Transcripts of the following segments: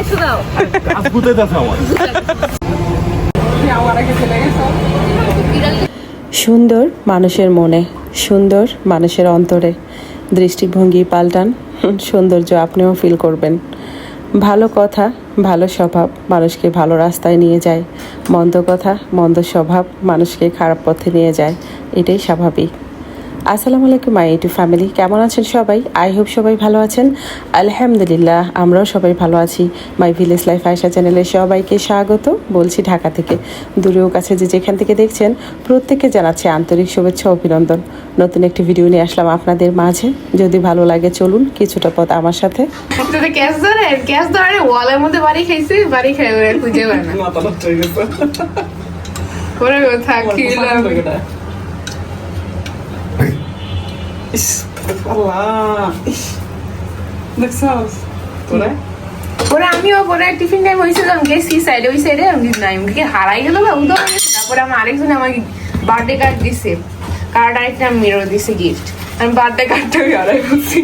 কিছু দাও আজগুতে দাও আমার সুন্দর মানুষের মনে, সুন্দর মানুষের অন্তরে দৃষ্টিভঙ্গি পাল্টান, সৌন্দর্য আপনিও ফিল করবেন। ভালো কথা, ভালো স্বভাব মানুষকে ভালো রাস্তায় নিয়ে যায়, মন্দ কথা, মন্দ স্বভাব মানুষকে খারাপ পথে নিয়ে যায়, এটাই স্বাভাবিক। আসসালামু আলাইকুম মাই ইউটিউব ফ্যামিলি, কেমন আছেন সবাই? আই হোপ সবাই ভালো আছেন। আলহামদুলিল্লাহ, আমরাও সবাই ভালো আছি। মাই ভিলেজ লাইফ আয়শা চ্যানেলে সবাইকে স্বাগত বলছি ঢাকা থেকে। দূরেও কাছে যে যেখান থেকে দেখছেন প্রত্যেককে জানাচ্ছি আন্তরিক শুভেচ্ছা ও অভিনন্দন। নতুন একটি ভিডিও নিয়ে আসলাম আপনাদের মাঝে। যদি ভালো লাগে চলুন কিছুটা পথ আমার সাথে। গ্যাস ধরে ওয়ালের মধ্যে বাড়ি খাইছে, বাড়ি খাই খুঁজে পায় না। মাথা নষ্ট হয়ে গেছে পরে থাক কি লাভ। পরে আমিও পরে টিফিন টাইম হয়েছিলাম গেছি সাইডে, ওই সাইডে আমি নাই কি হারাই গেল বা উদয় হয়ে গেছে। তারপরে আমার আরেকজন আমাকে বার্থডে কার্ড দিছে, কার্ড আরেকটা মেয়েরও দিছে গিফট। আমি বার্থডে কার্ডটা হারাই ফেলছি।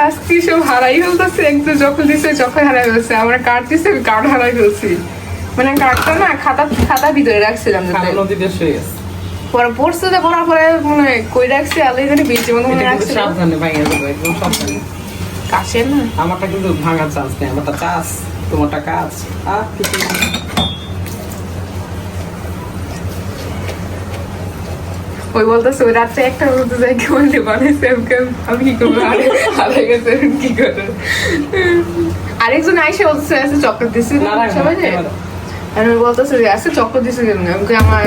আজকে সব হারাই ফেলতেছে, একটু যখন দিছে যখন হারাই ফেলছে। আমার কার্ড দিছে, আমি কার্ড হারাই ফেলছি। মানে কার্ডটা না খাতা ভিতরে রাখছিলাম, পরে পড়ছে যে পড়ার পরে মানে কই রাখছি আলাই জানি বেঁচে মতো মনে রাখছি। কাশের না আমারটা কিন্তু ভাঙার চান্স নেই, আমারটা চাষ, তোমারটা কাজ। ওই বলতেছে ওই রাত্রে একটা বলতে যাই কেমন বানাইছে, আমি কি করবো হারাই গেছে কি করে। আরেকজন আইসে বলতেছে আছে চকলেট দিছি সবাই যে আমি বলতেছে যে আজকে চক্কর দিছে কেন, আমার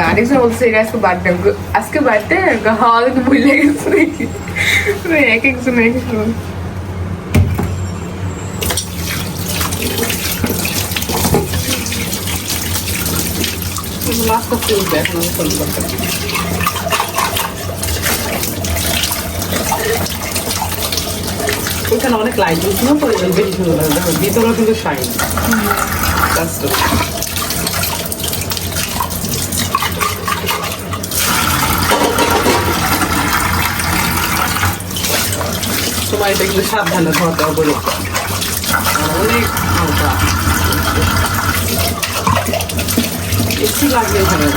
আরেকজন বলতেছে আজকে বার্থডে, আজকে বার্থডে হাওয়া কিন্তু ভুলে গেছে নাকি। এক একজন এক একজন ওইখানে অনেক লাইট ছিল, পরিমাণ বেশি সুন্দর লাগে, দেখো ভিতরেও কিন্তু শাইন। তোমার এটা কিন্তু সাবধানে ধরতে হবে, অনেক হালকা একটু লাগলে এখানে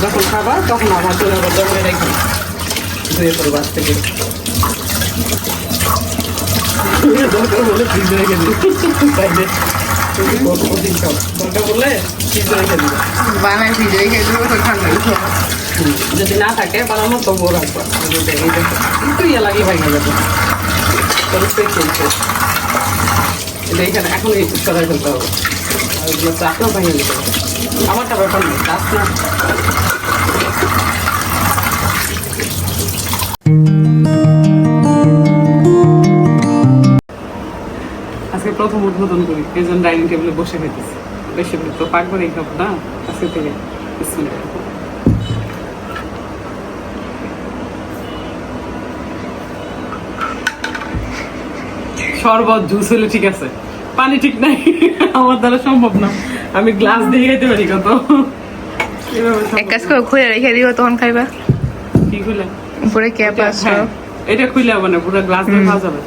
যখন খাবার তখন আবার চলে যাবো, তখন রেখে ধুয়ে পড়বো আজ থেকে। দরকার বলে ফ্রিজে রেখে দিই, দরকার বললে ফ্রিজে রেখে দিবে, বানাই ফ্রিজে রেখে দেবো তো ঠান্ডা। যদি না থাকে বানানো তবুও রাখবো, একটু ইয়ে লাগলে ভেঙে যাবে। এটা এখানে এখন এই সরাই ফেলতে হবে, আর ওগুলো চাপলেও ভেঙে যেতে হবে। আমারটা ব্যাপার নেই, চাপ না। আজকে প্রথম উদ্বোধন করি, এই জন্য ডাইনিং টেবিলে বসে খেতেছি। বেশি তো পাক করে খাবো না আজকে থেকে। শরবত জুস হলে ঠিক আছে, পানি ঠিক নাই, আমার দ্বারা সম্ভব না। আমি গ্লাস দিয়ে খেতে পারি কত। এক কাজ করে খুলে রেখে দিও, তখন খাইবা। কি খুলে? উপরে ক্যাপ আছে, এটা খুলে হবে না, পুরো গ্লাস দিয়ে খাওয়া যাবে।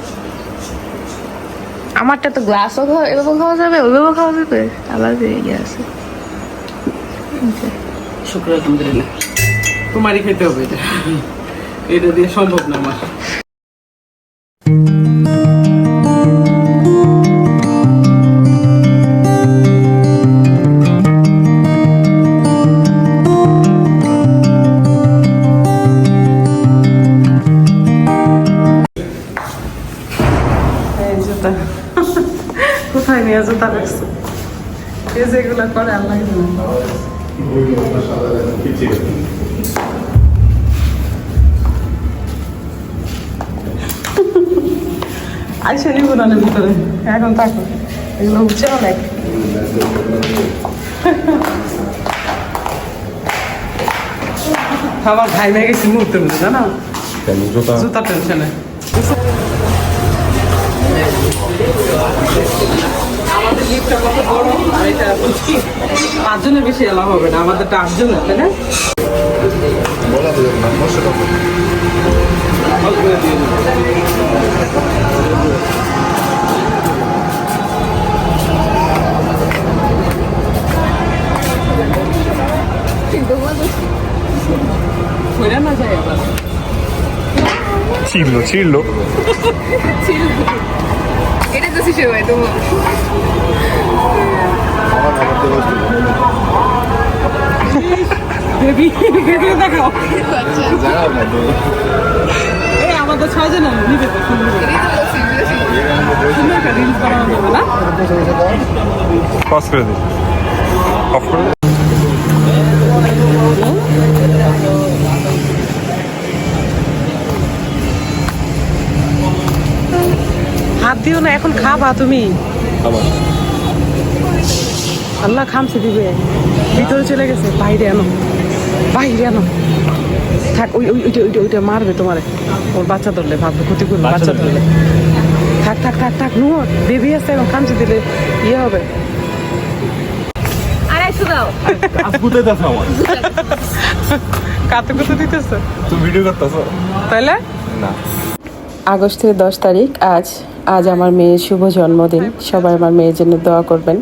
আমারটা তো গ্লাসও এভাবে খাওয়া যাবে, ওইভাবে খাওয়া যাবে, আলাদা ইয়ে আছে। শুক্র আলহামদুলিল্লাহ, তোমারই খেতে হবে এটা, এটা দিয়ে সম্ভব না আমার। কোথায় নিয়ে জুতা রাখছে, এই যেগুলা করে আল্লাহ আইসা নিব না ভিতরে, এখন থাকো, এগুলো উঠছে অনেক। আমার ভাই মেয়ে গেছি মুহূর্তের মধ্যে, জানো জুতা টেনশনে। আমাদের লিফটটা কত বড়, আর এটা 5 জনের বেশি এলাও হবে না, আমাদেরটা 8 জন, তাই না? ঘুরে না যায় আবার ছিড়লো ছিড়লো এটা তো শিশু ভাই তোমার বেবি বেবি দেখাও এই আমাদের 6 জন নিবে তো সুন্দর একটা রিলস বানানো যাবে না পজ করে দিই অফ করে দিই হাত দিও না এখন খাবা তুমি আল্লাহ খামছে দিবে ভিতরে চলে গেছে বাইরে আনো থাক ওই ওইটা ওইটা ওইটা মারবে তোমারে ওর বাচ্চা ধরলে ভাববে ক্ষতি করবে বাচ্চা ধরলে থাক থাক থাক থাক নো বেবি আছে এখন খামছে দিলে ইয়ে হবে আড়াইশো দাও আসবুতে দেখো আমার কাতে কত দিতেছে তুমি ভিডিও করতেছো তাইলে না আগস্টের 10 তারিখ আজ আমার মেয়ের শুভ জন্মদিন। সবাই আমার মেয়ের জন্য দোয়া করবেন।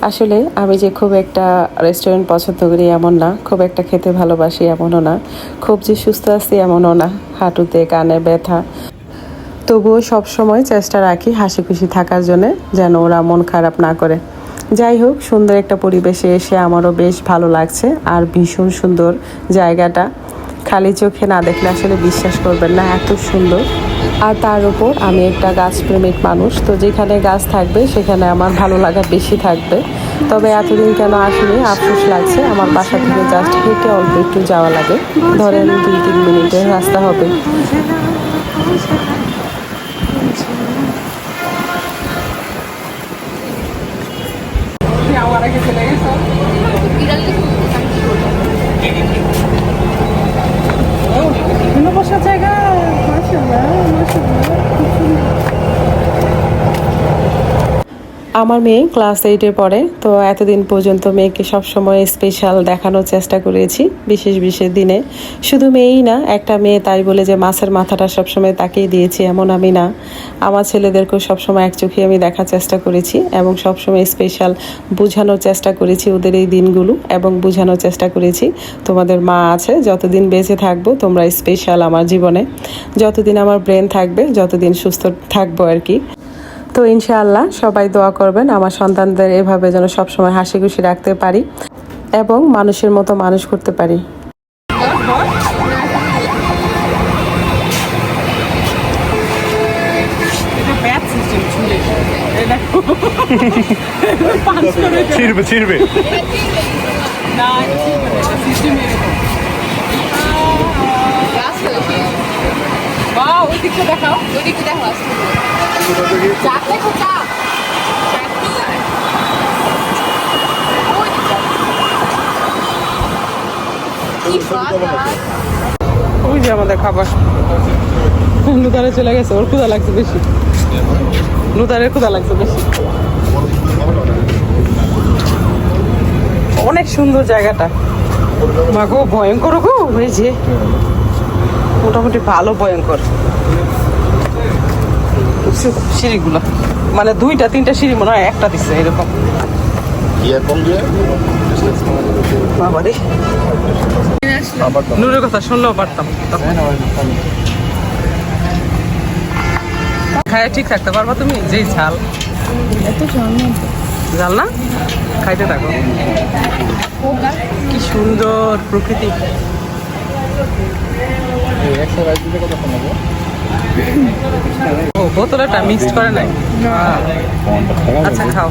আসলে আমি যে খুব একটা রেস্টুরেন্ট পছন্দ করি এমন না, খুব একটা খেতে ভালোবাসি এমনও না, খুব যে সুস্থ আছি এমনও না, হাঁটুতে কানে ব্যথা, তবুও সব সময় চেষ্টা রাখি হাসি খুশি থাকার জন্য, যেন ওরা মন খারাপ না করে। যাই হোক, সুন্দর একটা পরিবেশে এসে আমারও বেশ ভালো লাগছে। আর ভীষণ সুন্দর জায়গাটা, খালি চোখে না দেখলে আসলে বিশ্বাস করবেন না, এত সুন্দর। আর তার উপর আমি একটা গাছপ্রেমিক মানুষ, তো যেখানে গাছ থাকবে সেখানে আমার ভালো লাগা বেশি থাকবে। তবে এতদিন কেন আসলে আফসোস লাগছে, আমার বাসা থেকে জাস্ট হেঁটে অল্প একটু যাওয়া লাগে, ধরেন 2-3 মিনিটের রাস্তা হবে। আমার আগে চলে গেছো বিভিন্ন বসার জায়গা আমার মেয়ে ক্লাস 8-এ পড়ে, তো এতদিন পর্যন্ত মেয়েকে সবসময় স্পেশাল দেখানোর চেষ্টা করেছি বিশেষ বিশেষ দিনে। শুধু মেয়েই না, একটা মেয়ে তাই বলে যে মাছের মাথাটা সবসময় তাকিয়ে দিয়েছি এমন আমি না। আমার ছেলেদেরকেও সবসময় এক চোখে আমি দেখার চেষ্টা করেছি এবং সবসময় স্পেশাল বোঝানোর চেষ্টা করেছি ওদের এই দিনগুলো, এবং বোঝানোর চেষ্টা করেছি তোমাদের মা আছে, যতদিন বেঁচে থাকবো তোমরা স্পেশাল আমার জীবনে, যতদিন আমার ব্রেন থাকবে, যতদিন সুস্থ থাকবো আর কি। তো ইনশাআল্লাহ সবাই দোয়া করবেন আমার সন্তানদের এভাবে যেন সবসময় হাসি খুশি রাখতে পারি এবং মানুষের মতো মানুষ করতে পারি। ছিড়বে ছিড়বে ওই দিকটা দেখাও ওই যে আমাদের খাবার নুদারে চলে গেছে, ওর ক্ষুধা লাগছে বেশি, নুদারের ক্ষুধা লাগছে বেশি। অনেক সুন্দর জায়গাটা, মা গো ভয়ঙ্কর গো, ওই যে মোটামুটি ভালো ভয়ঙ্কর সিঁড়িগুলো, মানে 2-3টা সিঁড়ি মনে হয় একটা দিচ্ছে এরকম। বাবারে নূরের কথা শুনলেও পারতাম, খায় ঠিক থাকতে পারবা তুমি, যেই ঝাল ঝাল না খাইতে থাকো। কি সুন্দর প্রকৃতি। ও বোতলটা মিক্সড করে নাই, আচ্ছা খাও।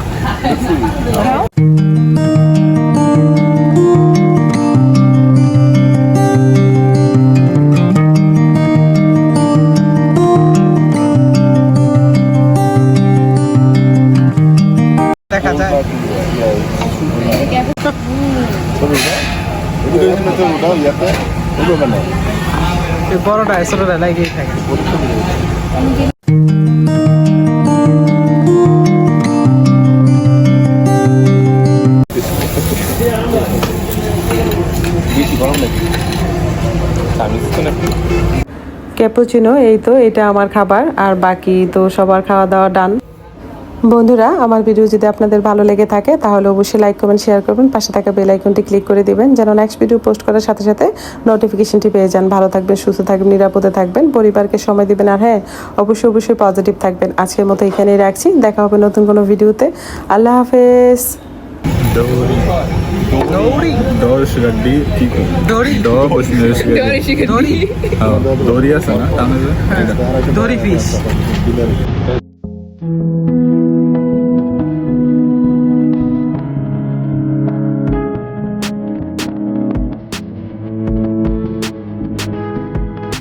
দেখা যায় বড়টা ছোটটা লাগিয়ে থাকে। ক্যাপুচিনো, এই তো এটা আমার খাবার, আর বাকি তো সবার খাওয়া দাওয়া ডান। বন্ধুরা, আমার ভিডিও যদি আপনাদের ভালো লেগে থাকে তাহলে অবশ্যই লাইক কমেন্ট শেয়ার করবেন, পাশে থাকা বেল আইকনটি ক্লিক করে দিবেন যেন নেক্সট ভিডিও পোস্ট করার সাথে সাথে নোটিফিকেশনটি পেয়ে যান। ভালো থাকবেন, সুস্থ থাকবেন, নিরাপদে থাকবেন, পরিবারকে সময় দিবেন, আর হ্যাঁ অবশ্যই পজিটিভ থাকবেন। আজকের মতো এখানেই রাখছি, দেখা হবে নতুন কোনো ভিডিওতে। আল্লাহ হাফেজ। Dori Kiko. Dor Dori আছে না? দড়ি ফিশ।